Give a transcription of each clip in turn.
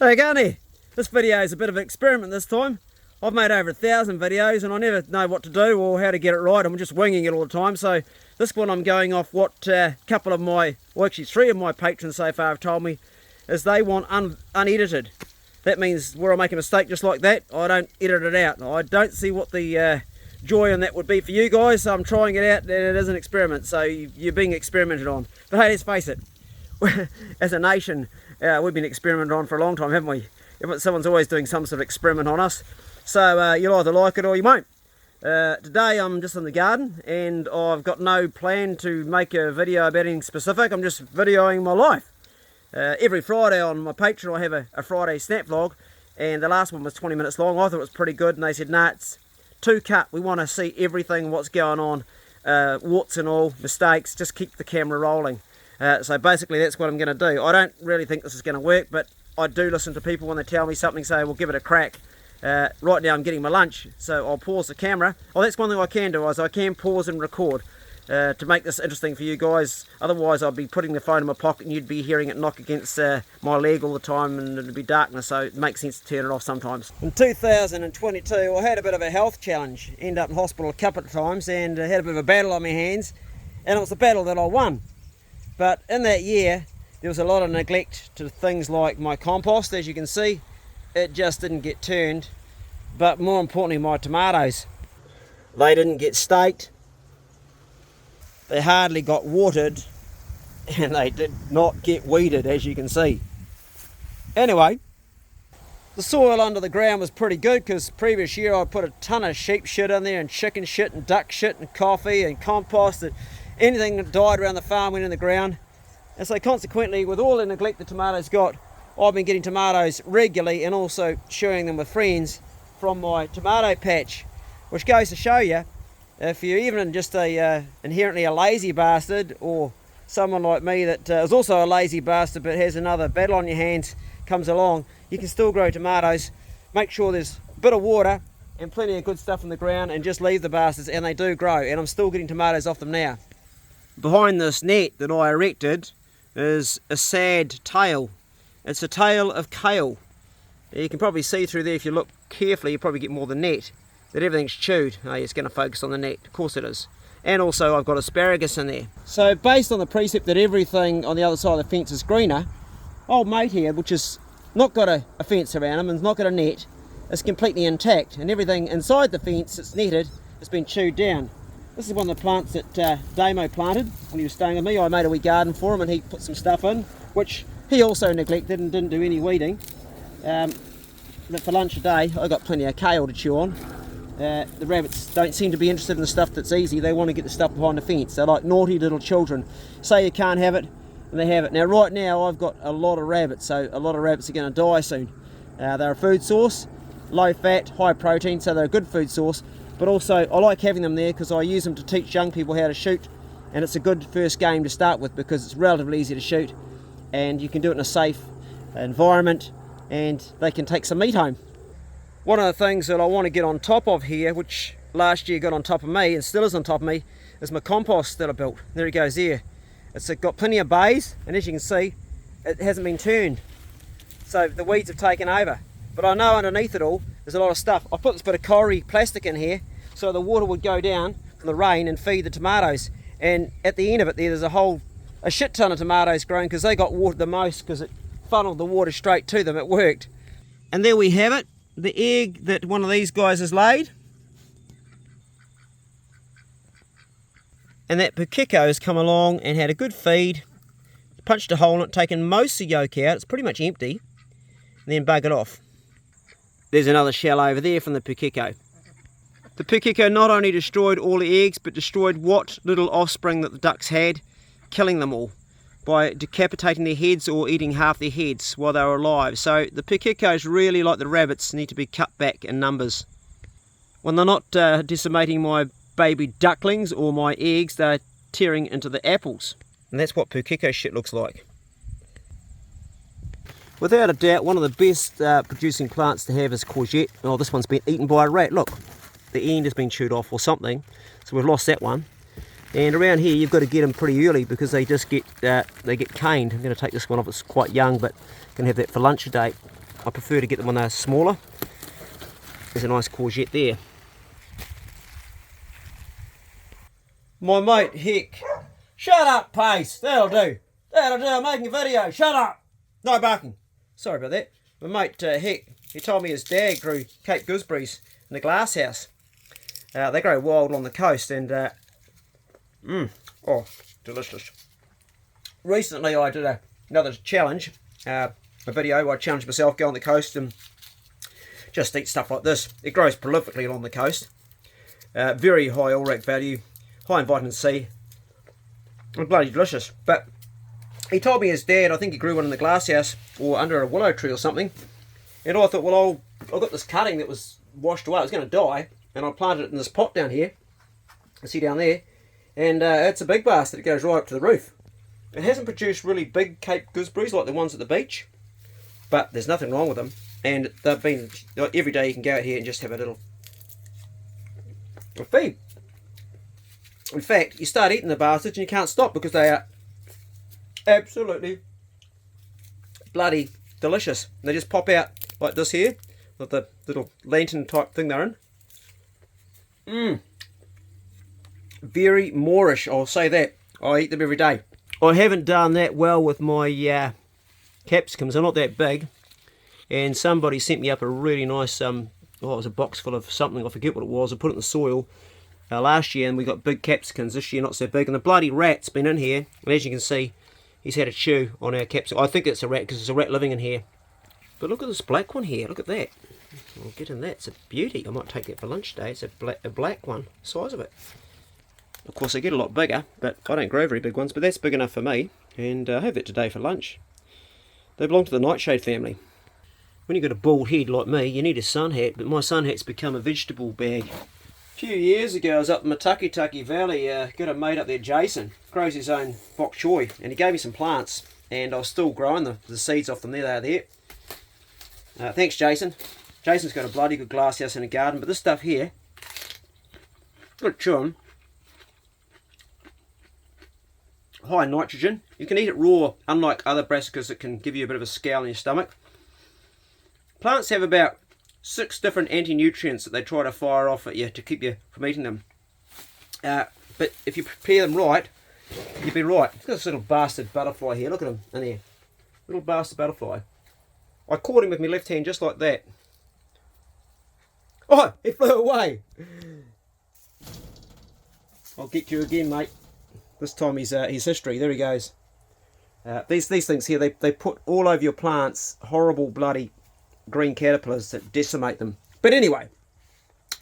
Hey Garni, this video is a bit of an experiment this time. I've made over 1,000 videos and I never know what to do or how to get it right. I'm just winging it all the time. So this one I'm going off what a couple of my, well actually 3 of my patrons so far have told me is they want unedited. That means where I make a mistake just like that, I don't edit it out. I don't see what the joy in that would be for you guys, so I'm trying it out and it is an experiment. So you're being experimented on. But hey, let's face it, as a nation, we've been experimented on for a long time, haven't we? Someone's always doing some sort of experiment on us. So you'll either like it or you won't. Today I'm just in the garden and I've got no plan to make a video about anything specific. I'm just videoing my life. Every Friday on my Patreon I have a Friday snap vlog, and the last one was 20 minutes long. I thought it was pretty good and they said, nah, it's too cut. We want to see everything, what's going on, warts and all, mistakes, just keep the camera rolling. So basically that's what I'm going to do. I don't really think this is going to work, but I do listen to people when they tell me something, say we'll give it a crack. Right now I'm getting my lunch, so I'll pause the camera. Oh, that's one thing I can do, is I can pause and record to make this interesting for you guys. Otherwise I'd be putting the phone in my pocket and you'd be hearing it knock against my leg all the time and it'd be darkness, so it makes sense to turn it off sometimes. In 2022 I had a bit of a health challenge, ended up in hospital a couple of times and had a bit of a battle on my hands, and it was a battle that I won. But in that year there was a lot of neglect to things like my compost. As you can see, it just didn't get turned, but more importantly my tomatoes, they didn't get staked, they hardly got watered, and they did not get weeded, as you can see. Anyway, the soil under the ground was pretty good because previous year I put a ton of sheep shit in there and chicken shit and duck shit and coffee and compost, and anything that died around the farm went in the ground. And so consequently, with all the neglect the tomatoes got, I've been getting tomatoes regularly and also sharing them with friends from my tomato patch, which goes to show you, if you're even just inherently a lazy bastard, or someone like me that is also a lazy bastard but has another battle on your hands comes along, you can still grow tomatoes. Make sure there's a bit of water and plenty of good stuff in the ground and just leave the bastards, and they do grow, and I'm still getting tomatoes off them now. Behind this net that I erected is a sad tale. It's a tale of kale. You can probably see through there if you look carefully, you probably get more than net, that everything's chewed. Oh, it's going to focus on the net, of course it is. And also I've got asparagus in there. So based on the precept that everything on the other side of the fence is greener, old mate here, which has not got a fence around him and not got a net, is completely intact, and everything inside the fence that's netted has been chewed down. This is one of the plants that Damo planted when he was staying with me. I made a wee garden for him and he put some stuff in, which he also neglected and didn't do any weeding. But for lunch today I got plenty of kale to chew on. The rabbits don't seem to be interested in the stuff that's easy. They want to get the stuff behind the fence. They're like naughty little children. Say you can't have it and they have it. Now right now I've got a lot of rabbits, so a lot of rabbits are going to die soon. They're a food source, low fat, high protein, so they're a good food source. But also I like having them there because I use them to teach young people how to shoot, and it's a good first game to start with because it's relatively easy to shoot and you can do it in a safe environment and they can take some meat home. One of the things that I want to get on top of here, which last year got on top of me and still is on top of me, is my compost that I built. There it goes there. It's got plenty of bays, and as you can see it hasn't been turned, so the weeds have taken over. But I know underneath it all there's a lot of stuff. I put this bit of Corrie plastic in here so the water would go down from the rain and feed the tomatoes, and at the end of it there's a shit ton of tomatoes growing because they got watered the most because it funneled the water straight to them. It worked. And there we have it, the egg that one of these guys has laid. And that Pukiko has come along and had a good feed, punched a hole in it, taken most of the yolk out, it's pretty much empty, and then buggered off. There's another shell over there from the Pukiko. The Pukiko not only destroyed all the eggs, but destroyed what little offspring that the ducks had, killing them all by decapitating their heads or eating half their heads while they were alive. So the Pukikos, really like the rabbits, need to be cut back in numbers. When they're not decimating my baby ducklings or my eggs, they're tearing into the apples. And that's what Pukiko shit looks like. Without a doubt, one of the best producing plants to have is courgette. Oh, this one's been eaten by a rat. Look, the end has been chewed off or something, so we've lost that one. And around here you've got to get them pretty early because they just get caned. I'm going to take this one off, it's quite young, but going to have that for lunch today. I prefer to get them when they're smaller. There's a nice courgette there. My mate, Heck. Shut up, Pace. That'll do. That'll do. I'm making a video. Shut up. No barking. Sorry about that. My mate, Heck, he told me his dad grew Cape gooseberries in the glass house. They grow wild on the coast and, oh, delicious. Recently I did another challenge, a video where I challenged myself, go on the coast and just eat stuff like this. It grows prolifically along the coast. Very high ORAC value, high in vitamin C, and bloody delicious. But he told me his dad, I think he grew one in the glass house or under a willow tree or something. And I thought, well, I've got this cutting that was washed away, it was going to die, and I planted it in this pot down here. You see down there, and it's a big bastard. It goes right up to the roof. It hasn't produced really big Cape gooseberries like the ones at the beach, but there's nothing wrong with them. And they've been, every day you can go out here and just have a little feed. In fact, you start eating the bastards and you can't stop because they are absolutely bloody delicious. And they just pop out like this here, with the little lantern type thing they're in. Very moorish, I'll say that. I eat them every day. I haven't done that well with my capsicums. They're not that big. And somebody sent me up a really nice, it was a box full of something, I forget what it was. I put it in the soil last year and we got big capsicums. This year not so big. And the bloody rat's been in here. And as you can see, he's had a chew on our capsicum. I think it's a rat because there's a rat living in here. But look at this black one here. Look at that. I'll get in that. It's a beauty. I might take that for lunch day. It's a black one. The size of it. Of course, they get a lot bigger, but I don't grow very big ones. But that's big enough for me. And I have that today for lunch. They belong to the nightshade family. When you've got a bald head like me, you need a sun hat. But my sun hat's become a vegetable bag. A few years ago, I was up in Matukituki Valley. Got a mate up there, Jason. Grows his own bok choy. And he gave me some plants. And I was still growing the seeds off them there. They are there. Thanks, Jason. Jason's got a bloody good glasshouse and a garden, but this stuff here, good chewing, high in nitrogen. You can eat it raw, unlike other brassicas that can give you a bit of a scowl in your stomach. Plants have about 6 different anti-nutrients that they try to fire off at you to keep you from eating them. But if you prepare them right, you'll be right. Look at this little bastard butterfly here. Look at him in there. Little bastard butterfly. I caught him with my left hand just like that. Oh, he flew away. I'll get you again, mate. This time he's history. There he goes. These things here, they put all over your plants horrible bloody green caterpillars that decimate them. But anyway,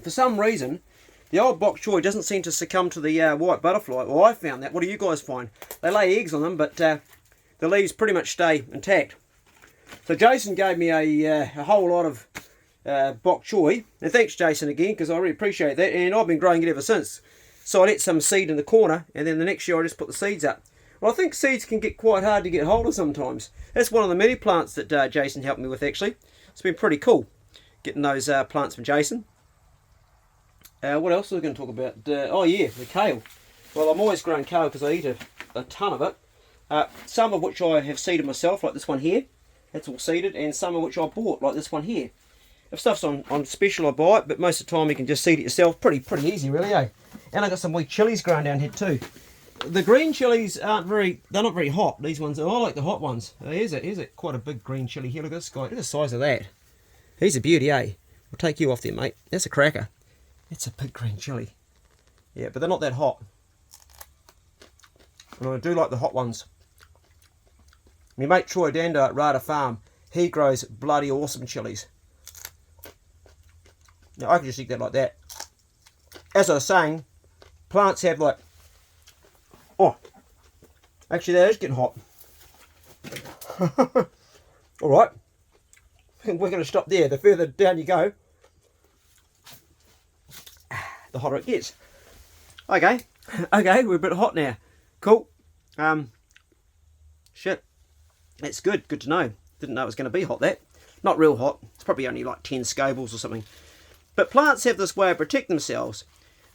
for some reason, the old bok choy doesn't seem to succumb to the white butterfly. Well, I found that. What do you guys find? They lay eggs on them, but the leaves pretty much stay intact. So Jason gave me a whole lot of bok choy, and thanks Jason again, because I really appreciate that, and I've been growing it ever since. So I let some seed in the corner, and then the next year I just put the seeds up. Well, I think seeds can get quite hard to get hold of sometimes. That's one of the many plants that Jason helped me with, actually. It's been pretty cool getting those plants from Jason. What else are we going to talk about? Oh yeah, the kale. Well, I'm always growing kale because I eat a ton of it. Some of which I have seeded myself, like this one here. That's all seeded, and some of which I bought, like this one here. If stuff's on special, I buy it, but most of the time you can just seed it yourself. Pretty easy, really, eh? And I got some wee chilies growing down here too. The green chilies they're not very hot. These ones, I like the hot ones. Here's quite a big green chili here. Look at this guy. Look at the size of that. He's a beauty, eh? We'll take you off there, mate. That's a cracker. That's a big green chili. Yeah, but they're not that hot. And I do like the hot ones. My mate Troy Dander at Rada Farm, he grows bloody awesome chilies. Now I can just eat that like that. As I was saying, plants have like, oh, actually that is getting hot. Alright, we're going to stop there. The further down you go, the hotter it gets. Okay, we're a bit hot now. Cool. Shit. That's good to know. Didn't know it was going to be hot, that. Not real hot. It's probably only like 10 scobles or something. But plants have this way of protecting themselves.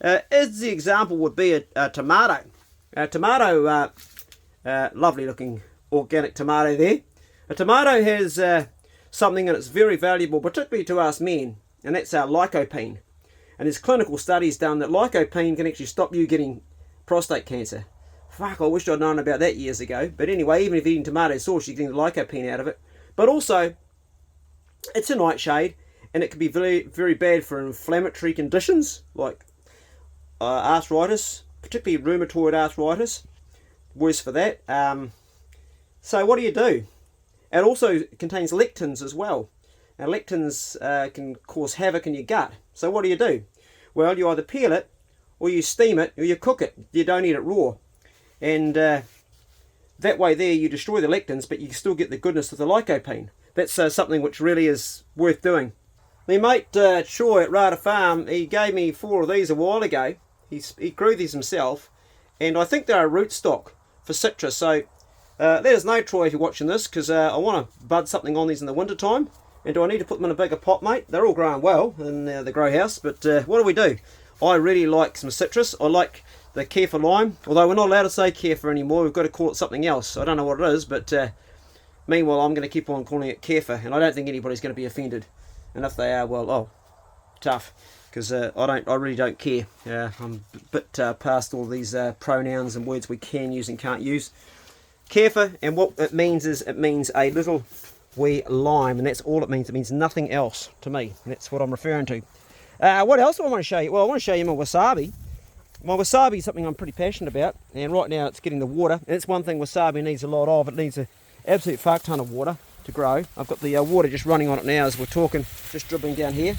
As the example would be a tomato. A tomato, lovely looking organic tomato there. A tomato has something that's very valuable, particularly to us men, and that's our lycopene. And there's clinical studies done that lycopene can actually stop you getting prostate cancer. Fuck, I wish I'd known about that years ago. But anyway, even if you're eating tomato sauce, you're getting the lycopene out of it. But also, it's a nightshade, and it can be very, very bad for inflammatory conditions like arthritis, particularly rheumatoid arthritis. Worse for that. So what do? It also contains lectins as well. Now lectins can cause havoc in your gut. So what do? Well, you either peel it, or you steam it, or you cook it. You don't eat it raw. And that way there you destroy the lectins, but you still get the goodness of the lycopene. That's something which really is worth doing. My mate Choy at Rada Farm, he gave me 4 of these a while ago. He grew these himself, and I think they're a rootstock for citrus. So let us know, Troy, if you're watching this, because I want to bud something on these in the winter time. And do I need to put them in a bigger pot, mate? They're all growing well in the grow house, but what do? I really like some citrus. I like the Kefir lime, although we're not allowed to say Kefir anymore. We've got to call it something else. I don't know what it is, but meanwhile, I'm going to keep on calling it Kefir, and I don't think anybody's going to be offended. And if they are, well, oh, tough, because I really don't care. I'm a bit past all these pronouns and words we can use and can't use. Kefir, and what it means is it means a little wee lime, and that's all it means. It means nothing else to me. That's what I'm referring to. What else do I want to show you? Well, I want to show you my wasabi. My wasabi is something I'm pretty passionate about, and right now it's getting the water. And it's one thing wasabi needs a lot of. It needs an absolute fuck ton of water to grow. I've got the water just running on it now as we're talking, just dribbling down here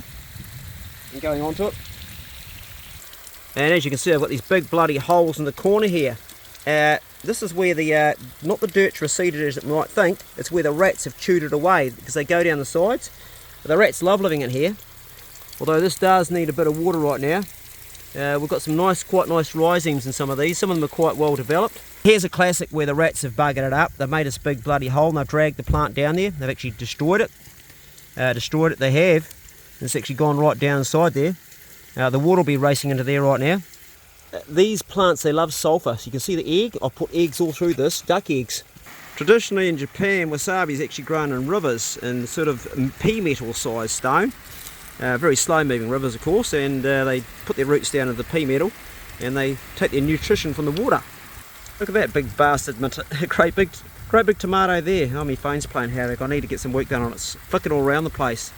and going onto it. And as you can see, I've got these big bloody holes in the corner here. This is where the, not the dirt's receded as it might think, it's where the rats have chewed it away, because they go down the sides. But the rats love living in here, although this does need a bit of water right now. We've got some quite nice rhizomes in some of these. Some of them are quite well developed. Here's a classic where the rats have buggered it up. They've made this big bloody hole and they've dragged the plant down there. They've actually destroyed it. They have. It's actually gone right down inside there. The water will be racing into there right now. These plants, they love sulphur. So you can see the egg. I've put eggs all through this, duck eggs. Traditionally in Japan, wasabi is actually grown in rivers in sort of pea metal sized stone. Very slow moving rivers, of course, and they put their roots down into the pea metal and they take their nutrition from the water. Look at that big bastard, great big tomato there. Oh, my phone's playing havoc. I need to get some work done on it. It's flicking all around the place.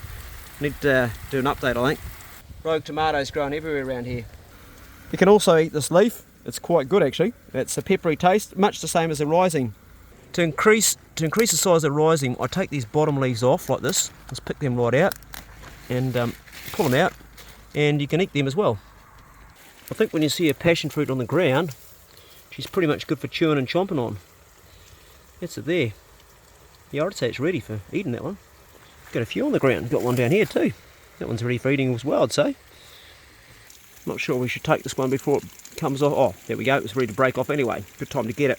Need to do an update, I think. Rogue tomatoes growing everywhere around here. You can also eat this leaf. It's quite good actually. It's a peppery taste, much the same as a rhizome. To increase the size of the rhizome, I take these bottom leaves off like this. Just pick them right out and pull them out, and you can eat them as well. I think when you see a passion fruit on the ground, she's pretty much good for chewing and chomping on. That's it there. Yeah, I'd say it's ready for eating, that one. Got a few on the ground. Got one down here too. That one's ready for eating as well, I'd say. Not sure we should take this one before it comes off. Oh, there we go. It's ready to break off anyway. Good time to get it.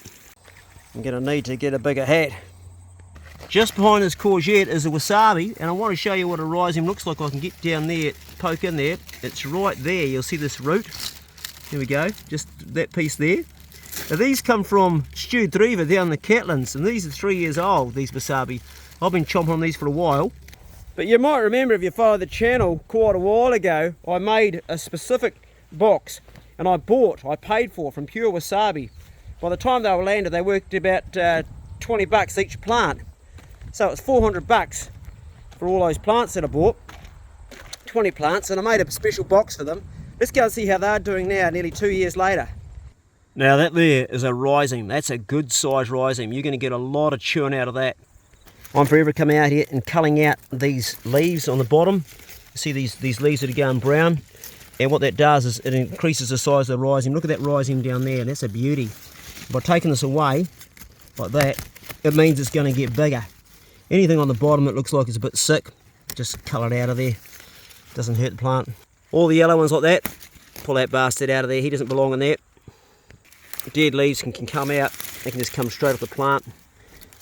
I'm going to need to get a bigger hat. Just behind this courgette is a wasabi, and I want to show you what a rhizome looks like. I can get down there, poke in there. It's right there. You'll see this root. There we go. Just that piece there. Now these come from Stu Driver down the Catlins, and these are 3 years old, these wasabi. I've been chomping on these for a while. But you might remember, if you follow the channel, quite a while ago, I made a specific box, and I paid for from Pure Wasabi. By the time they were landed, they worked about 20 bucks each plant. So it's 400 bucks for all those plants that I bought. 20 plants, and I made a special box for them. Let's go and see how they're doing now, nearly 2 years later. Now that there is a rhizome. That's a good size rhizome. You're going to get a lot of chewing out of that. I'm forever coming out here and culling out these leaves on the bottom. You see these leaves that are going brown, and what that does is it increases the size of the rhizome. Look at that rhizome down there, that's a beauty. By taking this away like that, it means it's going to get bigger. Anything on the bottom that looks like it's a bit sick, just cull it out of there. Doesn't hurt the plant. All the yellow ones like that, pull that bastard out of there. He doesn't belong in there. Dead leaves can come out. They can just come straight off the plant,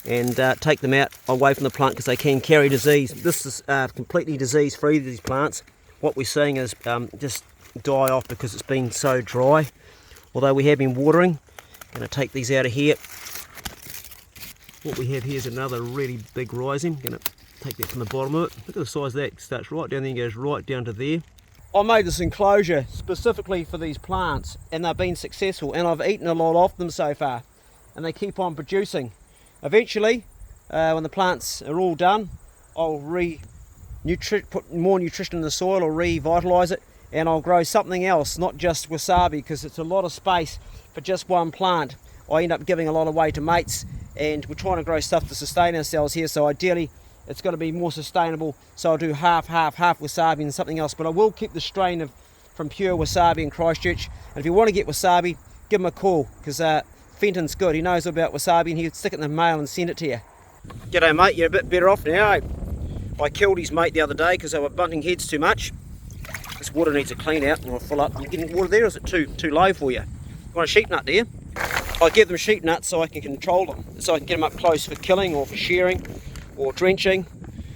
and take them out away from the plant because they can carry disease. This is completely disease free, these plants. What we're seeing is just die off because it's been so dry. Although we have been watering. Going to take these out of here. What we have here is another really big rhizome. Going to take that from the bottom of it. Look at the size of that. It starts right down there and goes right down to there. I made this enclosure specifically for these plants, and they've been successful, and I've eaten a lot of them so far, and they keep on producing. Eventually, when the plants are all done, I'll put more nutrition in the soil or revitalise it, and I'll grow something else, not just wasabi, because it's a lot of space for just one plant. I end up giving a lot away to mates, and we're trying to grow stuff to sustain ourselves here, so ideally it's got to be more sustainable, so I'll do half wasabi and something else, but I will keep the strain from pure wasabi in Christchurch. And if you want to get wasabi, give him a call, because Fenton's good. He knows about wasabi, and he'll stick it in the mail and send it to you. G'day mate, you're a bit better off now, eh? I killed his mate the other day because they were bunting heads too much. This water needs a clean out, and I'll fill up. Are you getting water there, or is it too low for you? You want a sheep nut, do you? I give them sheep nuts so I can control them, so I can get them up close for killing or for shearing or drenching.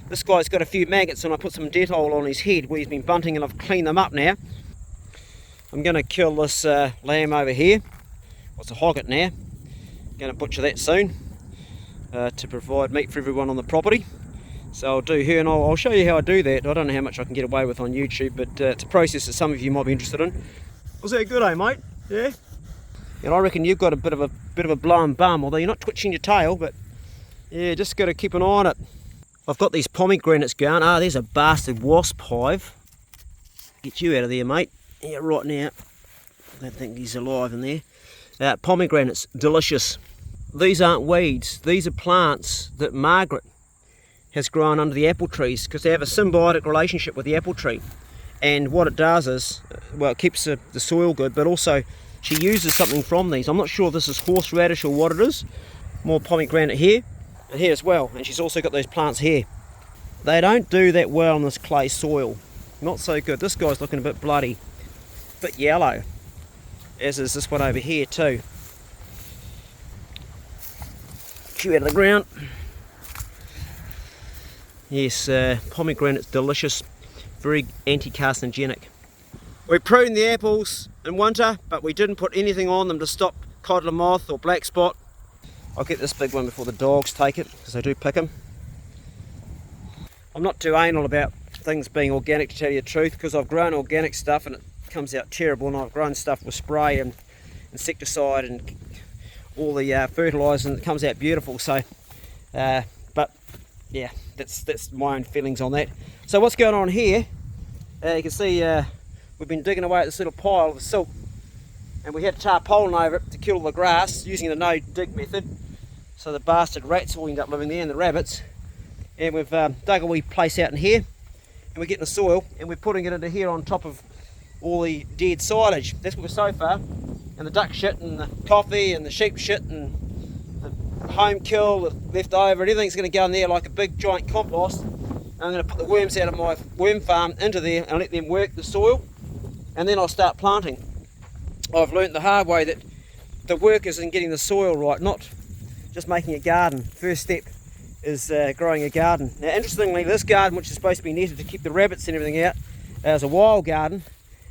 This guy's got a few maggots, and I put some Dettol on his head where he's been bunting, and I've cleaned them up now. I'm going to kill this lamb over here. It's a hogget now. I'm going to butcher that soon to provide meat for everyone on the property. So I'll do her, and I'll show you how I do that. I don't know how much I can get away with on YouTube, but it's a process that some of you might be interested in. Was that good, eh, mate? Yeah? And I reckon you've got a bit of a blown bum, although you're not twitching your tail, but yeah, just got to keep an eye on it. I've got these pomegranates going. Ah, there's a bastard wasp hive. Get you out of there, mate. Yeah, right now. I don't think he's alive in there. Pomegranates, delicious. These aren't weeds. These are plants that Margaret has grown under the apple trees, because they have a symbiotic relationship with the apple tree. And what it does is, well, it keeps the soil good, but also she uses something from these. I'm not sure if this is horseradish or what it is. More pomegranate here, and here as well. And she's also got those plants here. They don't do that well on this clay soil. Not so good. This guy's looking a bit bloody, a bit yellow, as is this one over here too. Chew out of the ground. Yes, pomegranate's delicious, very anti-carcinogenic. We pruned the apples in winter, but we didn't put anything on them to stop codler moth or black spot. I'll get this big one before the dogs take it, because they do pick them. I'm not too anal about things being organic, to tell you the truth, because I've grown organic stuff and it comes out terrible, and I've grown stuff with spray and insecticide and all the fertiliser, and it comes out beautiful. So, but yeah, that's my own feelings on that. So what's going on here? You can see we've been digging away at this little pile of silt, and we had tarpaulin over it to kill the grass using the no dig method, so the bastard rats will end up living there, and the rabbits. And we've dug a wee place out in here, and we're getting the soil and we're putting it into here on top of all the dead silage. That's what we're so far, and the duck shit and the coffee and the sheep shit and the home kill, the leftover, and everything's going to go in there like a big giant compost. And I'm going to put the worms out of my worm farm into there and let them work the soil, and then I'll start planting. I've learnt the hard way that the work is in getting the soil right, not just making a garden. First step is growing a garden. Now interestingly, this garden, which is supposed to be netted to keep the rabbits and everything out, is a wild garden,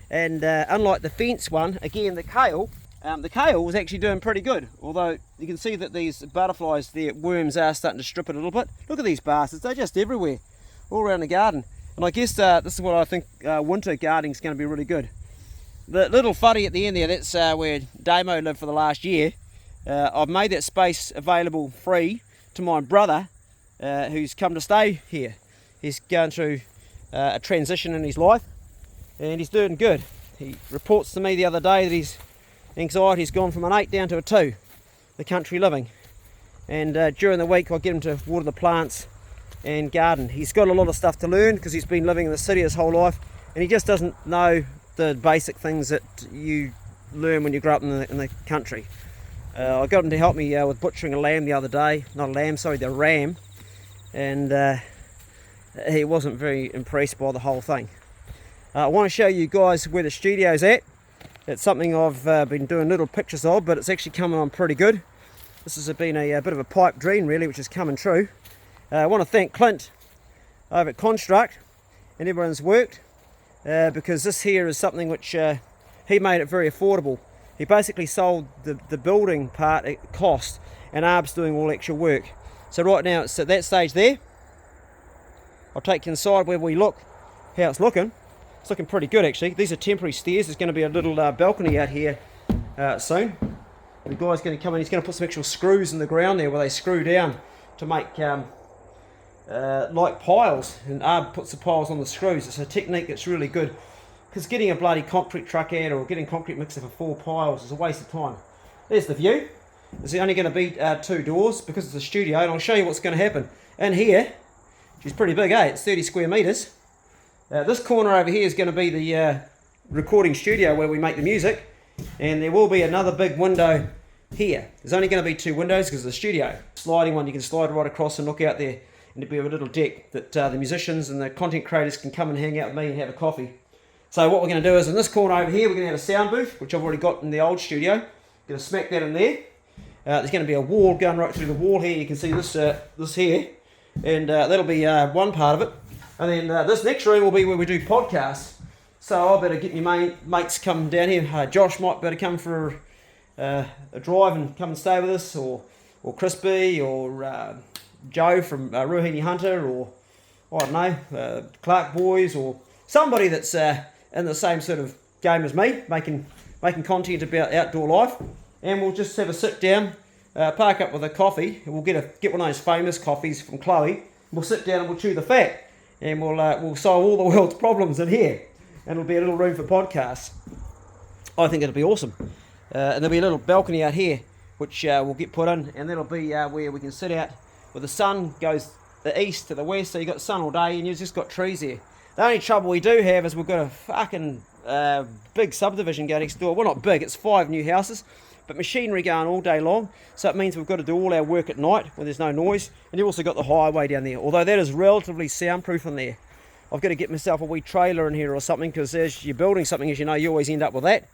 and unlike the fence one, again the kale was actually doing pretty good, although you can see that these butterflies, their worms are starting to strip it a little bit. Look at these bastards, they're just everywhere, all around the garden. And I guess this is what I think winter gardening is going to be really good. The little fuddy at the end there, that's where Damo lived for the last year. I've made that space available free to my brother, who's come to stay here. He's going through a transition in his life, and he's doing good. He reports to me the other day that his anxiety's gone from an 8 down to a 2, the country living. And during the week I get him to water the plants and garden. He's got a lot of stuff to learn because he's been living in the city his whole life, and he just doesn't know the basic things that you learn when you grow up in the country. I got him to help me with butchering a lamb the other day. Not a lamb, sorry, the ram. And he wasn't very impressed by the whole thing. I want to show you guys where the studio's at. It's something I've been doing little pictures of, but it's actually coming on pretty good. This has been a bit of a pipe dream really, which is coming true. I want to thank Clint over at Construct and everyone's worked, because this here is something which he made it very affordable. He basically sold the building part at cost, and Arb's doing all extra work. So right now it's at that stage there, I'll take you inside where we look how it's looking. It's looking pretty good actually. These are temporary stairs. There's going to be a little balcony out here soon. The guy's going to come in, he's going to put some actual screws in the ground there where they screw down to make like piles, and Arb puts the piles on the screws. It's a technique that's really good, because getting a bloody concrete truck out or getting concrete mixer for 4 piles is a waste of time. There's the view. There's only going to be 2 doors because it's a studio, and I'll show you what's going to happen. In here, she's pretty big, eh? It's 30 square metres. This corner over here is going to be the recording studio where we make the music, and there will be another big window here. There's only going to be 2 windows because of the studio. Sliding one, you can slide right across and look out there, and there'll be a little deck that the musicians and the content creators can come and hang out with me and have a coffee. So what we're going to do is in this corner over here, we're going to have a sound booth, which I've already got in the old studio. Going to smack that in there. There's going to be a wall going right through the wall here. You can see this this here, and that'll be one part of it. And then this next room will be where we do podcasts. So I better get my mates come down here. Josh might better come for a drive and come and stay with us, or Crispy, or Joe from Ruhini Hunter, or I don't know, Clark Boys, or somebody that's in the same sort of game as me, making content about outdoor life. And we'll just have a sit down, park up with a coffee, and we'll get one of those famous coffees from Chloe. We'll sit down and we'll chew the fat, and we'll solve all the world's problems in here, and it'll be a little room for podcasts. I think it'll be awesome. And there'll be a little balcony out here, which we'll get put in, and that'll be where we can sit out where the sun goes the east to the west, so you've got sun all day, and you've just got trees here. The only trouble we do have is we've got a fucking big subdivision going next door. Well, not big, it's 5 new houses, but machinery going all day long, so it means we've got to do all our work at night when there's no noise. And you've also got the highway down there, although that is relatively soundproof in there. I've got to get myself a wee trailer in here or something, because as you're building something, as you know, you always end up with that.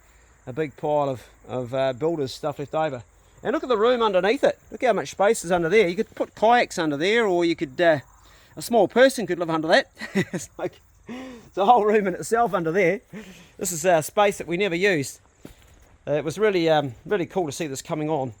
A big pile of builders' stuff left over. And look at the room underneath it. Look how much space is under there. You could put kayaks under there, or you could, a small person could live under that. It's a whole room in itself under there. This is space that we never used. It was really really cool to see this coming on.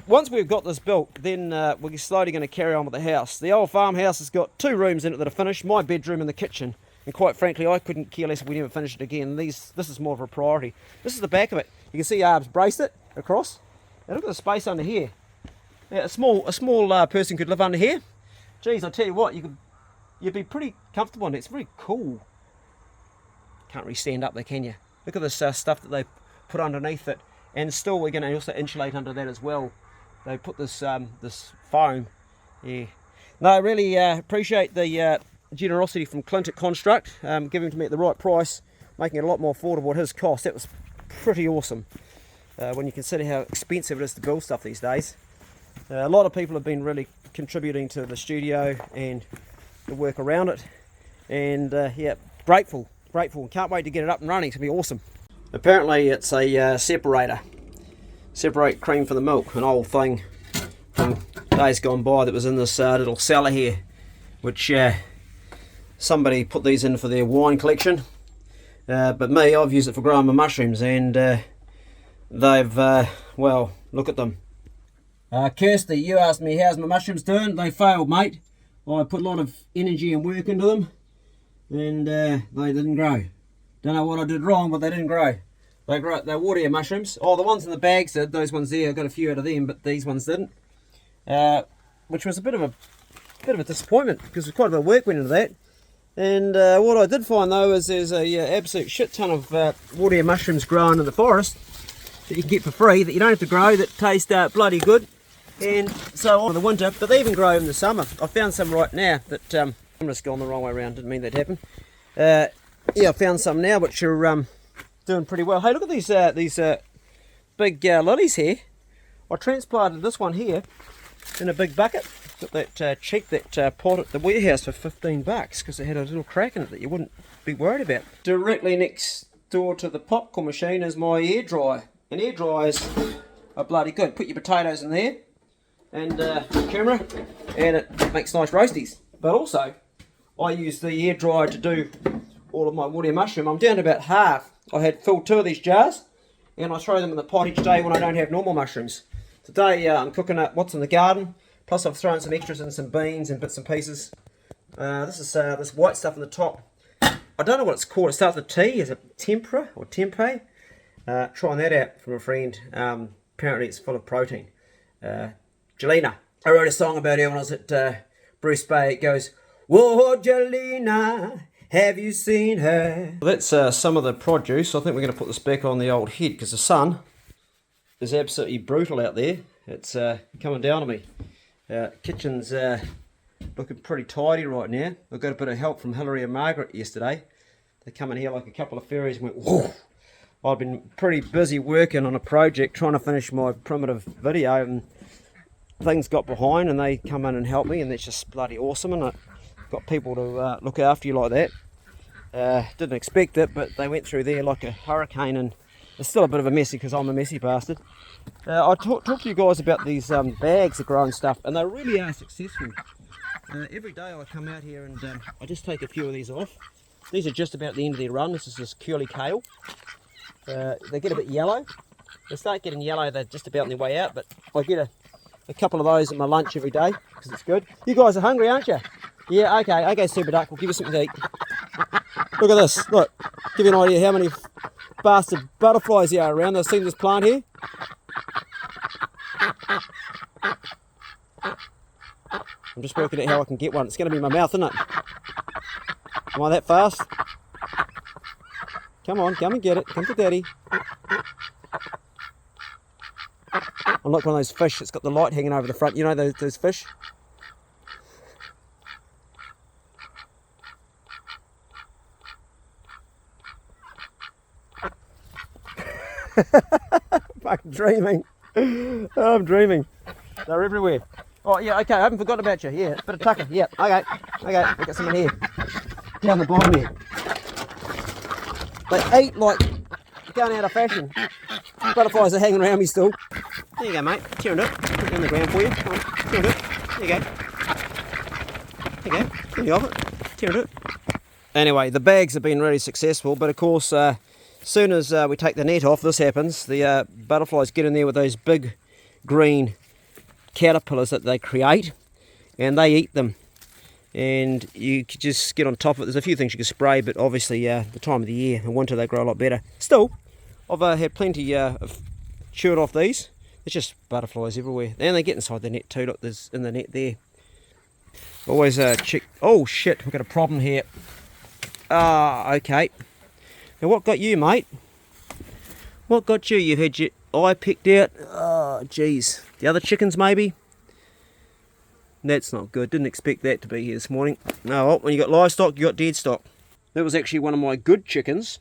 Once we've got this built, then we're slowly going to carry on with the house. The old farmhouse has got 2 rooms in it that are finished, my bedroom and the kitchen. And quite frankly, I couldn't care less if we never finished it again. This is more of a priority. This is the back of it. You can see Arb's braced it across. And look at the space under here. Yeah, a small person could live under here. Geez, I tell you what, you'd be pretty comfortable in it. It's very cool. Can't really stand up there, can you? Look at this stuff that they put underneath it, and still we're going to also insulate under that as well. They put this this foam. Yeah. No, I really appreciate the generosity from Clint at Construct, giving it to me at the right price, making it a lot more affordable at his cost. That was pretty awesome. When you consider how expensive it is to build stuff these days. A lot of people have been really contributing to the studio and the work around it, and yeah, grateful, and can't wait to get it up and running. It's going to be awesome. Apparently it's a separator. Separate cream from the milk, an old thing from days gone by that was in this little cellar here, which somebody put these in for their wine collection, but me, I've used it for growing my mushrooms, and they've, well, look at them. Kirsty, you asked me how's my mushrooms doing. They failed, mate. I put a lot of energy and work into them, and they didn't grow. Don't know what I did wrong, but they didn't grow. They're water mushrooms. Oh, the ones in the bags did. Those ones there, I got a few out of them, but these ones didn't. Which was a bit of a disappointment, because quite a bit of work went into that. And what I did find though is there's a absolute shit ton of water mushrooms growing in the forest that you can get for free, that you don't have to grow, that taste bloody good. And so on in the winter, but they even grow in the summer. I found some right now that I'm just going the wrong way around. Didn't mean that happened. Yeah, I found some now which are doing pretty well. Hey, look at these big lilies here. I transplanted this one here in a big bucket. Got that cheap pot at the warehouse for $15 because it had a little crack in it that you wouldn't be worried about. Directly next door to the popcorn machine is my air dryer. And air dryers are bloody good. Put your potatoes in there and camera, and it makes nice roasties. But also, I use the air dryer to do all of my water mushroom. I'm down to about half. I had filled 2 of these jars, and I throw them in the pot each day when I don't have normal mushrooms. Today I'm cooking up what's in the garden, plus I've thrown some extras in, some beans and bits and pieces. This is this white stuff on the top. I don't know what it's called. It starts with T. Is it tempura or tempeh? Trying that out from a friend. Apparently it's full of protein. Jelena. I wrote a song about her when I was at Bruce Bay. It goes, "Whoa, Jelena, have you seen her?" Well, that's some of the produce. I think we're going to put this back on the old head because the sun is absolutely brutal out there. It's coming down on me. Kitchen's looking pretty tidy right now. I got a bit of help from Hilary and Margaret yesterday. They come in here like a couple of fairies and went, whoa. I've been pretty busy working on a project trying to finish my primitive video, and things got behind and they come in and help me, and that's just bloody awesome, isn't it? Got people to look after you like that. Didn't expect it, but they went through there like a hurricane, and it's still a bit of a messy because I'm a messy bastard. I talked to you guys about these bags of growing stuff, and they really are successful. Every day I come out here and I just take a few of these off. These are just about the end of their run. This is this curly kale. They get a bit yellow. They start getting yellow, they're just about on their way out, but I get a couple of those at my lunch every day because it's good. You guys are hungry, aren't you? Yeah, okay, Super Duck, we'll give you something to eat. Look at this, look, give you an idea how many bastard butterflies there are around. They've seen this plant here. I'm just working out how I can get one. It's going to be in my mouth, isn't it? Am I that fast? Come on, come and get it. Come to Daddy. I'm like one of those fish that's got the light hanging over the front. You know those fish? Fucking dreaming. Oh, I'm dreaming. They're everywhere. Oh, yeah, okay, I haven't forgotten about you. Yeah, bit of tucker. Yeah, okay, we got some in here. Down the bottom here. They eat like going out of fashion. Butterflies are hanging around me still. There you go, mate. Tearing it. Put it on the ground for you. Come on, tearing it. There you go. There you go. There you go. Tearing it. Anyway, the bags have been really successful, but of course, as soon as we take the net off, this happens. The butterflies get in there with those big green caterpillars that they create, and they eat them. And you could just get on top of it. There's a few things you can spray, but obviously the time of the year, in winter they grow a lot better. Still, I've had plenty of chewed off these. There's just butterflies everywhere, and they get inside the net too. Look, there's in the net there. Always check. Oh shit, we've got a problem here. Okay. Now what got you, mate? What got you? You've had your eye picked out. Oh geez, the other chickens maybe. That's not good. Didn't expect that to be here this morning. No, well, when you got livestock, you got dead stock. That was actually one of my good chickens.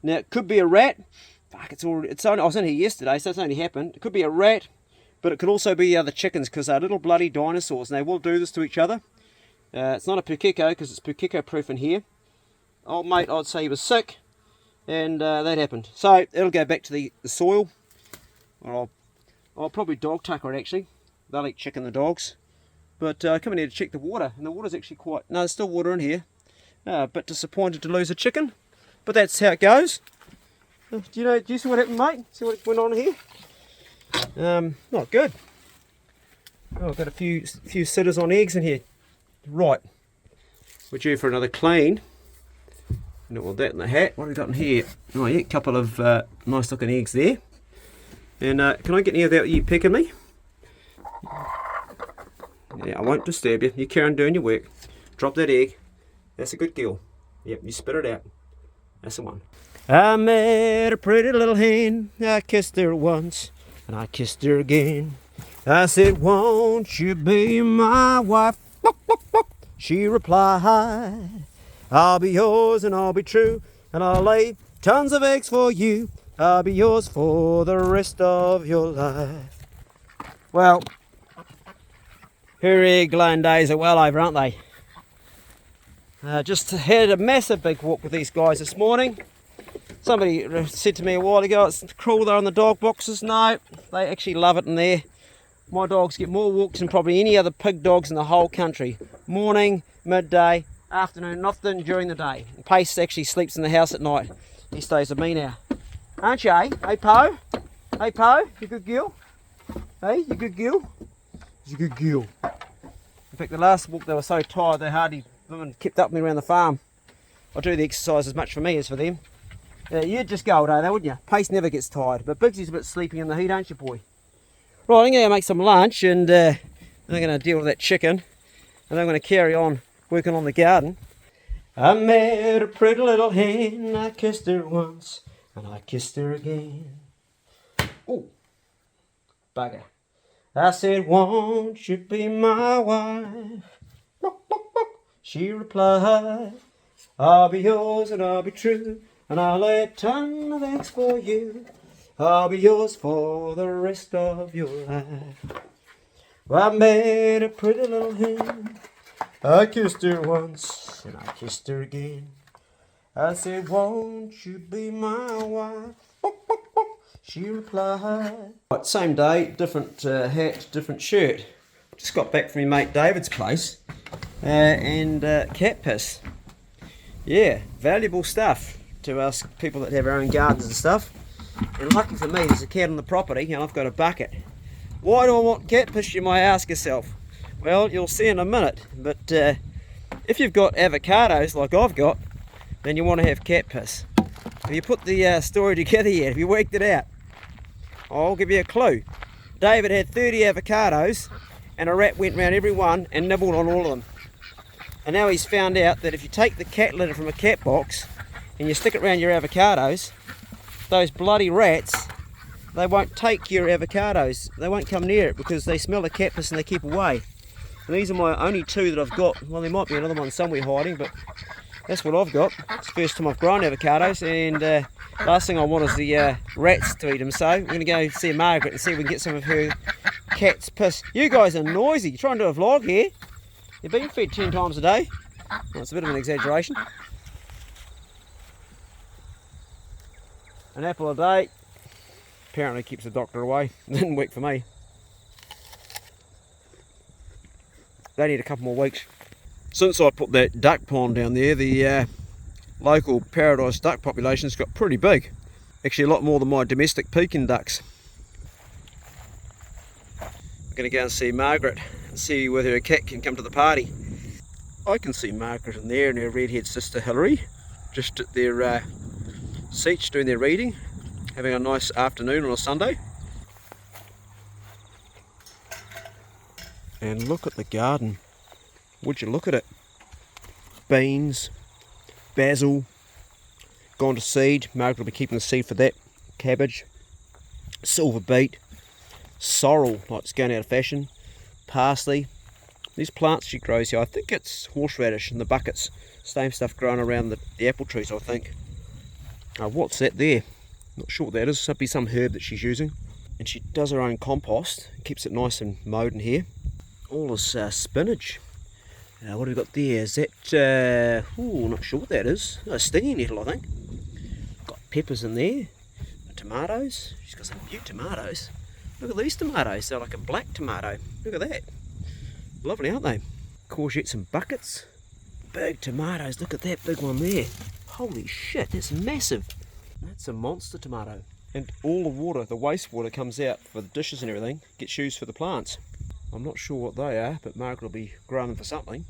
Now it could be a rat. Fuck, it's only. I was in here yesterday, so it's only happened. It could be a rat, but it could also be the other chickens because they're little bloody dinosaurs, and they will do this to each other. It's not a pukeko because it's pukeko proof in here. Old mate, I'd say he was sick, and that happened. So it'll go back to the soil. Or I'll probably dog tucker it actually. They'll eat chicken, the dogs. But come in here to check the water, and the water's actually quite... No, there's still water in here. A bit disappointed to lose a chicken, but that's how it goes. Do you see what happened, mate? See what went on here? Not good. Oh, I've got a few sitters on eggs in here. Right, we're due for another clean. You know, all that in the hat. What have we got in here? Oh yeah, a couple of nice looking eggs there. And can I get any of that you pecking me? Yeah, I won't disturb you. You carry on doing your work. Drop that egg. That's a good girl. Yep, you spit it out. That's the one. I met a pretty little hen. I kissed her once, and I kissed her again. I said, won't you be my wife? She replied, I'll be yours and I'll be true, and I'll lay tons of eggs for you. I'll be yours for the rest of your life. Well, her egg laying days are well over, aren't they? Just had a massive big walk with these guys this morning. Somebody said to me a while ago, it's cruel they're on the dog boxes. No, they actually love it in there. My dogs get more walks than probably any other pig dogs in the whole country. Morning, midday, afternoon, nothing during the day. Pace actually sleeps in the house at night. He stays with me now. Aren't you, eh? Hey, Po? Hey, Po? You good girl? Hey, you good girl? You good girl. In fact, the last walk they were so tired they hardly women kept up with me around the farm. I do the exercise as much for me as for them. You'd just go all day though, wouldn't you? Pace never gets tired. But Bigsy's a bit sleepy in the heat, ain't you, boy? Right, I'm going to make some lunch, and I'm going to deal with that chicken. And I'm going to carry on working on the garden. I met a pretty little hen. I kissed her once, and I kissed her again. Oh, bugger. I said, won't you be my wife? She replied, I'll be yours and I'll be true, and I'll lay a ton of eggs for you. I'll be yours for the rest of your life. Well, I met a pretty little hen. I kissed her once and I kissed her again. I said, won't you be my wife? She replied. Right, same day, different hat, different shirt. Just got back from my mate David's place. And cat piss. Yeah, valuable stuff to us people that have our own gardens and stuff. And lucky for me, there's a cat on the property and I've got a bucket. Why do I want cat piss, you might ask yourself? Well, you'll see in a minute, but if you've got avocados like I've got, then you want to have cat piss. Have you put the story together yet? Have you worked it out? I'll give you a clue. David had 30 avocados and a rat went round every one and nibbled on all of them. And now he's found out that if you take the cat litter from a cat box and you stick it around your avocados, those bloody rats, they won't take your avocados. They won't come near it because they smell the cat piss and they keep away. And these are my only two that I've got. Well, there might be another one somewhere hiding, but that's what I've got. It's the first time I've grown avocados, and last thing I want is the rats to eat them. So we're going to go see Margaret and see if we can get some of her cat's piss. You guys are noisy. You're trying to do a vlog here. You've been fed 10 times a day. Well, it's a bit of an exaggeration. An apple a day. Apparently keeps the doctor away. Didn't work for me. They need a couple more weeks. Since I put that duck pond down there, the local paradise duck population's got pretty big. Actually a lot more than my domestic Pekin ducks. I'm going to go and see Margaret and see whether her cat can come to the party. I can see Margaret in there and her redhead sister Hilary, just at their seats doing their reading, having a nice afternoon on a Sunday. And look at the garden. Would you look at it? Beans, basil, gone to seed. Margaret will be keeping the seed for that. Cabbage, silver beet, sorrel, like it's going out of fashion, parsley. These plants she grows here, I think it's horseradish in the buckets. Same stuff growing around the apple trees, I think. What's that there? Not sure what that is. That'd be some herb that she's using. And she does her own compost, keeps it nice and mowed in here. All this spinach. What have we got there? Is that, not sure what that is. A stinging nettle, I think. Got peppers in there. Tomatoes. She's got some cute tomatoes. Look at these tomatoes. They're like a black tomato. Look at that. Lovely, aren't they? Courgettes and buckets. Big tomatoes. Look at that big one there. Holy shit, that's massive. That's a monster tomato. And all the water, the wastewater comes out for the dishes and everything, gets used for the plants. I'm not sure what they are, but Margaret will be growing them for something.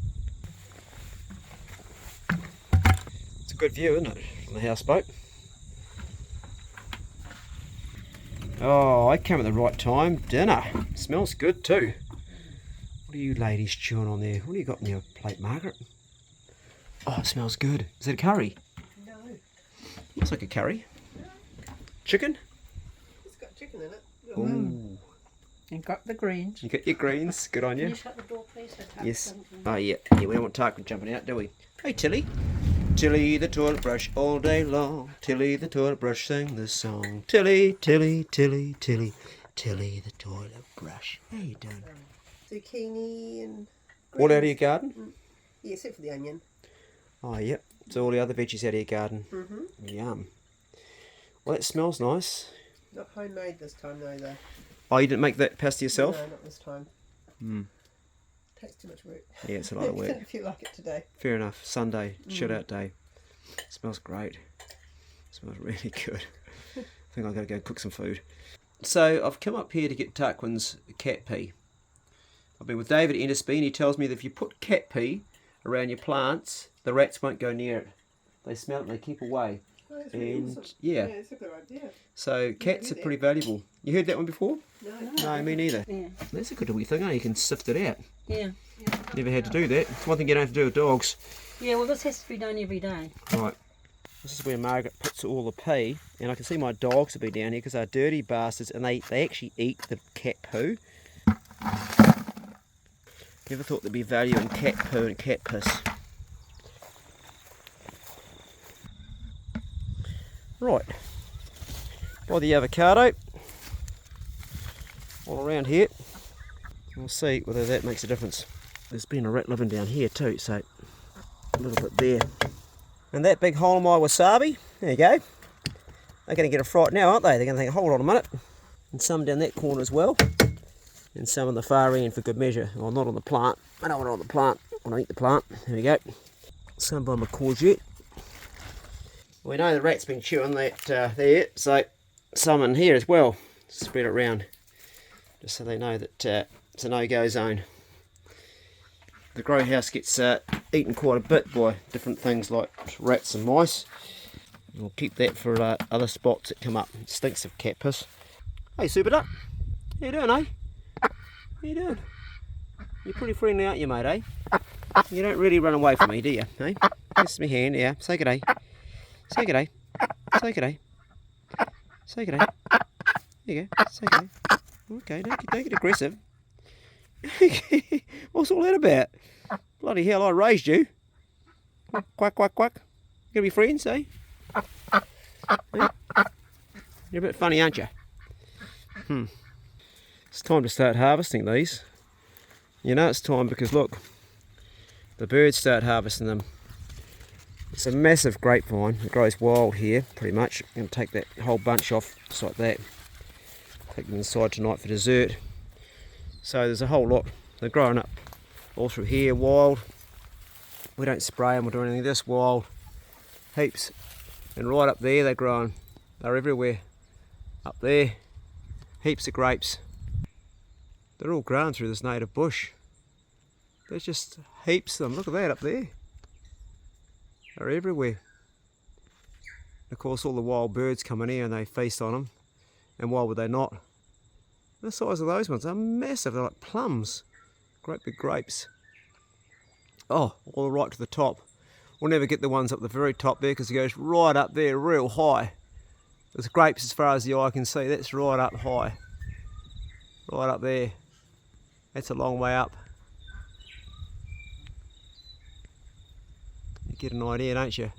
It's a good view, isn't it, from the houseboat? Oh, I came at the right time. Dinner. Smells good too. What are you ladies chewing on there? What do you got in your plate, Margaret? Oh, it smells good. Is that a curry? No. Looks like a curry. No. Chicken? It's got chicken in it. Ooh. You got the greens. You got your greens. Good on you. Can you shut the door, please? Yes. Oh, yeah. Yeah, we don't want Tarquin jumping out, do we? Hey, Tilly. Tilly the toilet brush all day long. Tilly the toilet brush sang this song. Tilly, Tilly, Tilly, Tilly. Tilly the toilet brush. How you doing? Zucchini and greens. All out of your garden? Yeah, except for the onion. Oh, yep. So all the other veggies out of your garden. Yum. Well, that smells nice. Not homemade this time though. Oh, you didn't make that pasta yourself? No, not this time. Takes too much work. Yeah, it's a lot of work. Didn't feel like it today. Fair enough. Sunday, shut out day. Smells great. Smells really good. I think I've got to go cook some food. So I've come up here to get Tarquin's cat pee. I've been with David at Enderby and he tells me that if you put cat pee around your plants, the rats won't go near it. They smell it and they keep away. Oh, that's really awesome. Yeah, that's a good idea. so cats are pretty valuable. You heard that one before? No, me neither. Yeah. That's a good wee thing, eh? You can sift it out. Yeah. Never had to do that. It's one thing you don't have to do with dogs. Yeah, well, this has to be done every day. Right. This is where Margaret puts all the pee, and I can see my dogs will be down here because they're dirty bastards, and they actually eat the cat poo. Never thought there'd be value in cat poo and cat piss. Right. By the avocado. All around here. We'll see whether that makes a difference. There's been a rat living down here too, so a little bit there. And that big hole in my wasabi, there you go. They're going to get a fright now, aren't they? They're going to think, hold on a minute. And some down that corner as well. And some on the far end for good measure. Well, not on the plant. I don't want it on the plant. I want to eat the plant. There we go. Some by my courgette. We know the rat's been chewing that there, so some in here as well. Spread it around, just so they know that it's a no-go zone. The grow house gets eaten quite a bit by different things like rats and mice. We'll keep that for other spots that come up. It stinks of cat piss. Hey, Super Duck. How you doing, eh? How you doing? You're pretty friendly, aren't you, mate, eh? You don't really run away from me, do you? Eh? Kiss me hand, yeah. Say good day. Say good day. Say good day. Say good day. There you go. Say good day. Okay, don't get aggressive. What's all that about? Bloody hell, I raised you. Quack, quack, quack. You gonna be friends, eh? You're a bit funny, aren't you? It's time to start harvesting these. You know it's time because look, the birds start harvesting them. It's a massive grapevine. It grows wild here, pretty much. I'm going to take that whole bunch off, just like that. Take them inside tonight for dessert. So there's a whole lot. They're growing up all through here, wild. We don't spray them or do anything. This wild, heaps. And right up there, they're growing. They're everywhere. Up there, heaps of grapes. They're all grown through this native bush. There's just heaps of them. Look at that up there. They're everywhere. Of course, all the wild birds come in here and they feast on them. And why would they not? The size of those ones are massive. They're like plums. Great big grapes. Oh, all the right to the top. We'll never get the ones up the very top there because it goes right up there real high. There's grapes as far as the eye can see. That's right up high. Right up there. That's a long way up. You get an idea, don't you?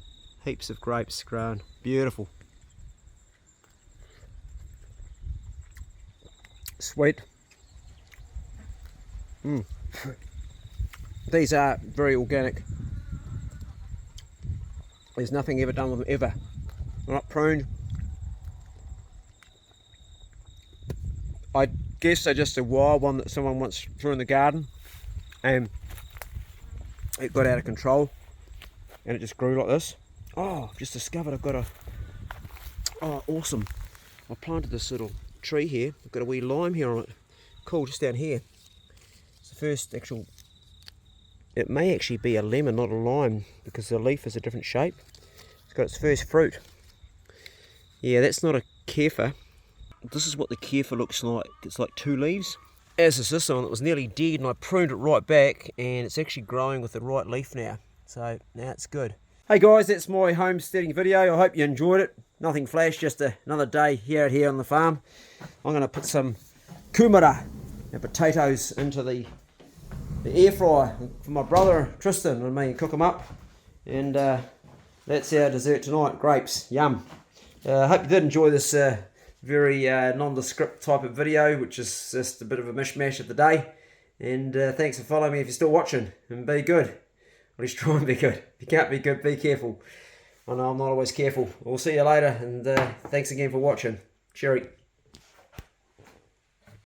Heaps of grapes grown. Beautiful. Sweet. These are very organic. There's nothing ever done with them ever. They're not pruned. I guess they're just a wild one that someone once threw in the garden and it got out of control and it just grew like this. Oh, I've just discovered I've got a... Oh, awesome. I planted this little tree here. I've got a wee lime here on it. Cool, just down here. It's the first actual... It may actually be a lemon, not a lime, because the leaf is a different shape. It's got its first fruit. Yeah, that's not a kefir. This is what the kefir looks like. It's like two leaves. As is this one that was nearly dead and I pruned it right back and it's actually growing with the right leaf now. So now it's good. Hey guys, that's my homesteading video. I hope you enjoyed it. Nothing flash, just another day here on the farm. I'm going to put some kumara and potatoes into the air fryer for my brother Tristan and me, cook them up. And that's our dessert tonight, grapes, yum. I hope you did enjoy this very nondescript type of video, which is just a bit of a mishmash of the day. And thanks for following me if you're still watching, and be good. At least try and be good. If you can't be good, be careful. I know I'm not always careful. We'll see you later, and thanks again for watching. Cheery.